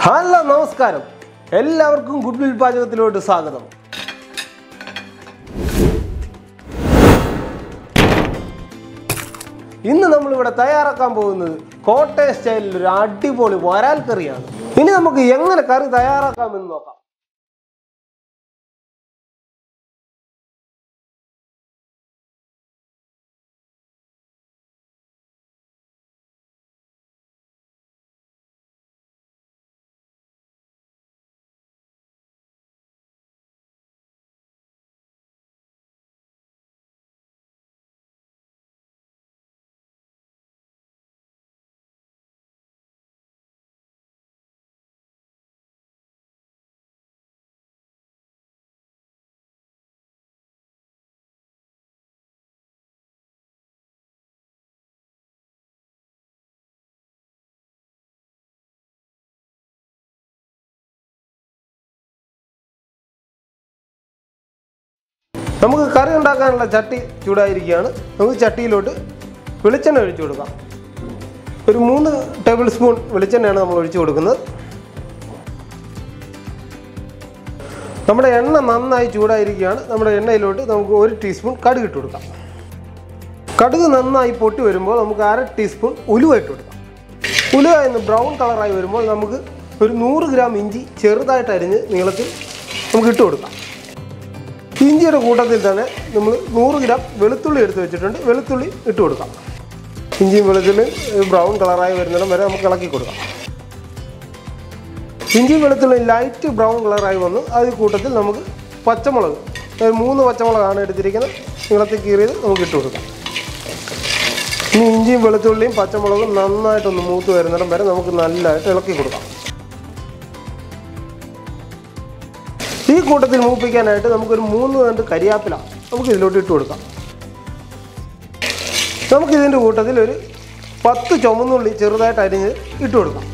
Hello നമസ്കാരം, എല്ലാവർക്കും good will പാചകത്തിലോട്ട് സ്വാഗതം. ഇന്ന് നമ്മളിവിടെ തയ്യാറാക്കാൻ പോകുന്നത് കോട്ടയം സ്റ്റൈലിൽ ഒരു അടിപൊളി വരാൽ കറിയാണ്. ഇനി നമുക്ക് എങ്ങനെ കറി തയ്യാറാക്കാമെന്ന് നോക്കാം. നമുക്ക് കറി ഉണ്ടാക്കാനുള്ള ചട്ടി ചൂടായിരിക്കുകയാണ്. നമുക്ക് ചട്ടിയിലോട്ട് വെളിച്ചെണ്ണ ഒഴിച്ചു കൊടുക്കാം. ഒരു 3 ടേബിൾ സ്പൂൺ വെളിച്ചെണ്ണയാണ് നമ്മൾ ഒഴിച്ചു കൊടുക്കുന്നത്. നമ്മുടെ എണ്ണ നന്നായി ചൂടായിരിക്കുകയാണ്. നമ്മുടെ എണ്ണയിലോട്ട് നമുക്ക് 1 ടീസ്പൂൺ കടുക് ഇട്ട് കൊടുക്കാം. കടുക് നന്നായി പൊട്ടി വരുമ്പോൾ നമുക്ക് 1/2 ടീസ്പൂൺ ഉലുവ ഇട്ട് കൊടുക്കാം. ഉലുവ എന്ന് ബ്രൗൺ കളറായി വരുമ്പോൾ നമുക്ക് ഒരു 100 ഗ്രാം ഇഞ്ചി ചെറുതായിട്ട് അരിഞ്ഞ് നീളത്തിൽ നമുക്ക് ഇട്ട് കൊടുക്കാം. ഇഞ്ചിയുടെ കൂട്ടത്തിൽ തന്നെ നമ്മൾ 100 ഗ്രാം വെളുത്തുള്ളി എടുത്ത് വെച്ചിട്ടുണ്ട്. വെളുത്തുള്ളി ഇട്ട് കൊടുക്കാം. ഇഞ്ചിയും വെളുത്തുള്ളി ബ്രൗൺ കളറായി വരുന്നിടം വരെ നമുക്ക് ഇളക്കി കൊടുക്കാം. ഇഞ്ചിയും വെളുത്തുള്ളി ലൈറ്റ് ബ്രൗൺ കളറായി വന്നു. അത് കൂട്ടത്തിൽ നമുക്ക് പച്ചമുളക് 3 പച്ചമുളകാണ് എടുത്തിരിക്കുന്നത്. നീളത്തിൽ കീറിയത് നമുക്ക് ഇട്ട് കൊടുക്കാം. ഇനി ഇഞ്ചിയും വെളുത്തുള്ളിയും പച്ചമുളകും നന്നായിട്ടൊന്ന് മൂത്ത് വരുന്നിടം വരെ നമുക്ക് നല്ലതായിട്ട് ഇളക്കി കൊടുക്കാം. ഈ കൂട്ടത്തിൽ മൂപ്പിക്കാനായിട്ട് നമുക്കൊരു 3 തണ്ട് കരിയാപ്പില നമുക്ക് ഇതിലോട്ട് ഇട്ട് കൊടുക്കാം. നമുക്കിതിൻ്റെ കൂട്ടത്തിൽ ഒരു 10 ചുവന്നുള്ളി ചെറുതായിട്ട് അരിഞ്ഞ് ഇട്ട് കൊടുക്കാം.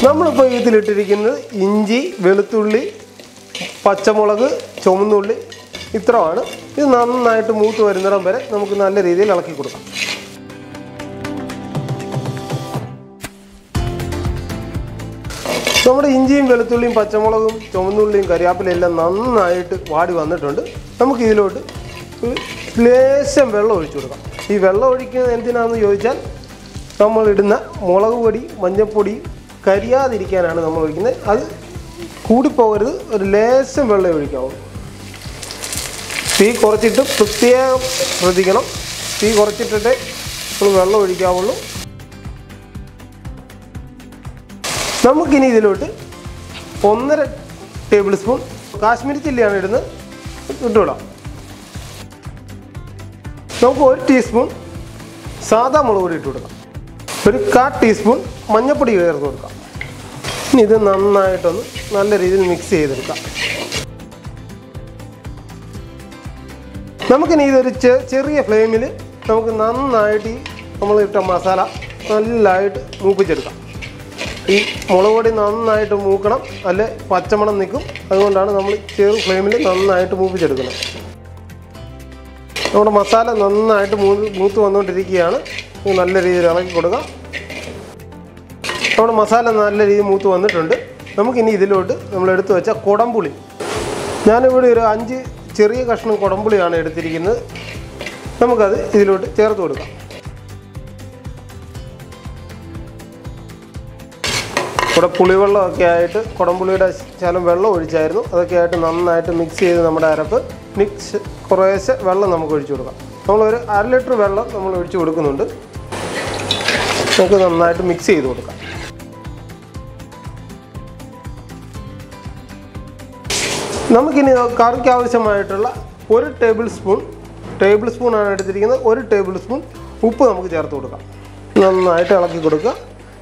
നമ്മളിപ്പോൾ ഇതിലിട്ടിരിക്കുന്നത് ഇഞ്ചി, വെളുത്തുള്ളി, പച്ചമുളക്, ചുവന്നുള്ളി ഇത്രയാണ്. ഇത് നന്നായിട്ട് മൂത്ത് വരുന്നിടം വരെ നമുക്ക് നല്ല രീതിയിൽ ഇളക്കി കൊടുക്കാം. നമ്മുടെ ഇഞ്ചിയും വെളുത്തുള്ളിയും പച്ചമുളകും ചുവന്നുള്ളിയും കരിയാപ്പിലയും എല്ലാം നന്നായിട്ട് വാടി വന്നിട്ടുണ്ട്. നമുക്കിതിലോട്ട് ഒരു ലേശം വെള്ളം ഒഴിച്ചു കൊടുക്കാം. ഈ വെള്ളം ഒഴിക്കുന്നത് എന്തിനാണെന്ന് ചോദിച്ചാൽ നമ്മളിടുന്ന മുളക് പൊടി, മഞ്ഞൾപ്പൊടി കരിയാതിരിക്കാനാണ് നമ്മൾ ഒഴിക്കുന്നത്. അത് കൂടിപ്പോകരുത്, ഒരു ലേശം വെള്ളം ഒഴിക്കാവുള്ളൂ. തീ കുറച്ചിട്ട് പ്രത്യേകം ശ്രദ്ധിക്കണം. തീ കുറച്ചിട്ടിട്ടേ നമ്മൾ വെള്ളം ഒഴിക്കാവുള്ളൂ. നമുക്കിനി ഇതിലോട്ട് 1.5 ടേബിൾ സ്പൂൺ കാശ്മീരി ചില്ലിയാണ് ഇടുന്നത്, ഇട്ടുവിടാം. നമുക്ക് 1 ടീസ്പൂൺ സാദാ മുളക് പൊടി ഇട്ട് കൊടുക്കാം. ഒരു 1/4 ടീസ്പൂൺ മഞ്ഞൾപ്പൊടി ചേർത്ത് കൊടുക്കാം. ഇനി ഇത് നന്നായിട്ടൊന്ന് നല്ല രീതിയിൽ മിക്സ് ചെയ്തെടുക്കാം. നമുക്കിനി ഇതൊരു ചെറിയ ഫ്ലെയിമിൽ നമുക്ക് നന്നായിട്ട് നമ്മൾ ഇട്ട മസാല നല്ലതായിട്ട് മൂപ്പിച്ചെടുക്കാം. ഈ മുളക് പൊടി നന്നായിട്ട് മൂക്കണം, അല്ലെ പച്ചമണം നിൽക്കും. അതുകൊണ്ടാണ് നമ്മൾ ചെറു ഫ്ലെയിമിൽ നന്നായിട്ട് മൂപ്പിച്ചെടുക്കുന്നത്. നമ്മുടെ മസാല നന്നായിട്ട് മൂത്ത് വന്നുകൊണ്ടിരിക്കുകയാണ്. നല്ല രീതിയിൽ ഇളക്കി കൊടുക്കാം. നമ്മുടെ മസാല നല്ല രീതിയിൽ മൂത്ത് വന്നിട്ടുണ്ട്. നമുക്കിനി ഇതിലോട്ട് നമ്മൾ എടുത്തു വെച്ച കുടംപുളി, ഞാനിവിടെ ഒരു 5 ചെറിയ കഷ്ണം കുടംപുളിയാണ് എടുത്തിരിക്കുന്നത്. നമുക്കത് ഇതിലോട്ട് ചേർത്ത് കൊടുക്കാം. ഇവിടെ പുളിവെള്ളമൊക്കെ ആയിട്ട് കുടംപുളിയുടെ ശകലം വെള്ളം ഒഴിച്ചായിരുന്നു. അതൊക്കെ ആയിട്ട് നന്നായിട്ട് മിക്സ് ചെയ്ത് നമ്മുടെ അരപ്പ് കുറേശ്ശെ വെള്ളം നമുക്ക് ഒഴിച്ചു കൊടുക്കാം. നമ്മളൊരു 1/2 ലിറ്റർ വെള്ളം നമ്മൾ ഒഴിച്ചു കൊടുക്കുന്നുണ്ട്. നമുക്ക് നന്നായിട്ട് മിക്സ് ചെയ്ത് കൊടുക്കാം. നമുക്കിനി കറിക്ക് ആവശ്യമായിട്ടുള്ള 1 ടേബിൾ സ്പൂണാണ് എടുത്തിരിക്കുന്നത്. 1 ടേബിൾ സ്പൂൺ ഉപ്പ് നമുക്ക് ചേർത്ത് കൊടുക്കാം. നന്നായിട്ട് ഇളക്കി കൊടുക്കുക.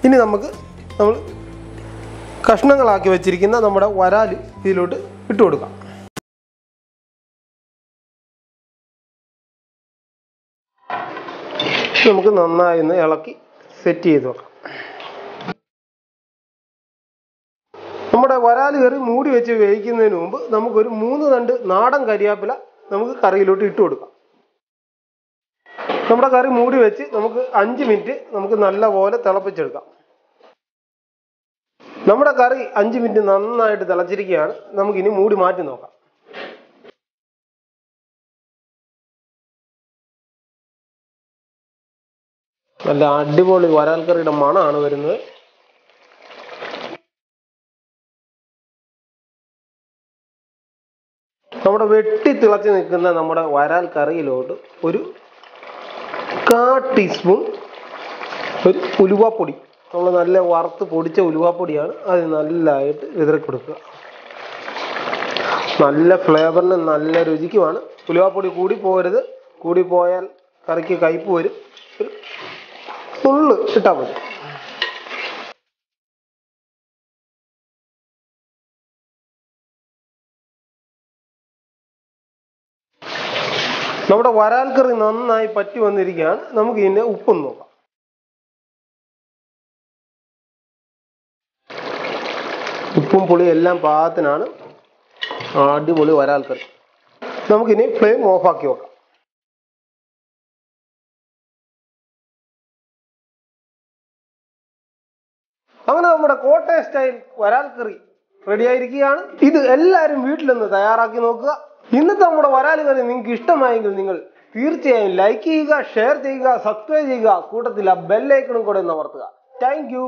ഇനി നമ്മൾ കഷ്ണങ്ങളാക്കി വെച്ചിരിക്കുന്ന നമ്മുടെ വരാൽ ഇതിലോട്ട് ഇട്ട് കൊടുക്കാം. നമുക്ക് നന്നായി ഒന്ന് ഇളക്കി സെറ്റ് ചെയ്ത് വെക്കാം. നമ്മുടെ വരാൽ കറി മൂടി വെച്ച് വേവിക്കുന്നതിന് മുമ്പ് നമുക്കൊരു 3 തണ്ട് നാടൻ കരിയാപ്പില നമുക്ക് കറിയിലോട്ട് ഇട്ട് കൊടുക്കാം. നമ്മുടെ കറി മൂടി വെച്ച് നമുക്ക് 5 മിനിറ്റ് നമുക്ക് നല്ലപോലെ തിളപ്പിച്ചെടുക്കാം. നമ്മുടെ കറി 5 മിനിറ്റ് നന്നായിട്ട് തിളച്ചിരിക്കുകയാണ്. നമുക്കിനി മൂടി മാറ്റി നോക്കാം. നല്ല അടിപൊളി വരാൽ കറിയുടെ മണമാണ് വരുന്നത്. നമ്മുടെ വെട്ടി തിളച്ച് നിൽക്കുന്ന നമ്മുടെ വരാൽ കറിയിലോട്ട് ഒരു 1/4 ടീസ്പൂൺ ഒരു ഉലുവാപ്പൊടി, നമ്മൾ നല്ല വറുത്ത് പൊടിച്ച ഉലുവാപ്പൊടിയാണ്, അത് നല്ലതായിട്ട് വിതറി കൊടുക്കുക. നല്ല ഫ്ലേവറിന് നല്ല രുചിക്കുമാണ്. ഉലുവാപ്പൊടി കൂടി പോകരുത്, കൂടി പോയാൽ കറിക്ക് കയ്പ്പ് വരും. ഒരു നുള്ള് ഇട്ടാൽ മതി. നമ്മുടെ വരാൽ കറി നന്നായി പറ്റി വന്നിരിക്കുകയാണ്. നമുക്ക് ഇതിൻ്റെ ഉപ്പൊന്ന് നോക്കാം. ഉപ്പും പുളിയും എല്ലാം പാകത്തിനാണ്. അടിപൊളി വരാൽ കറി. നമുക്കിനി ഫ്ലെയിം ഓഫാക്കി വെക്കാം. അങ്ങനെ നമ്മുടെ കോട്ടയം സ്റ്റൈൽ വരാൽ കറി റെഡി ആയിരിക്കുകയാണ്. ഇത് എല്ലാവരും വീട്ടിലൊന്ന് തയ്യാറാക്കി നോക്കുക. ഇന്നത്തെ നമ്മുടെ വരാൽ കറി നിങ്ങൾക്ക് ഇഷ്ടമായെങ്കിൽ നിങ്ങൾ തീർച്ചയായും ലൈക്ക് ചെയ്യുക, ഷെയർ ചെയ്യുക, സബ്സ്ക്രൈബ് ചെയ്യുക. കൂട്ടത്തിൽ ആ ബെല്ലൈക്കണും കൂടെ ഒന്ന് അമർത്തുക. Thank you.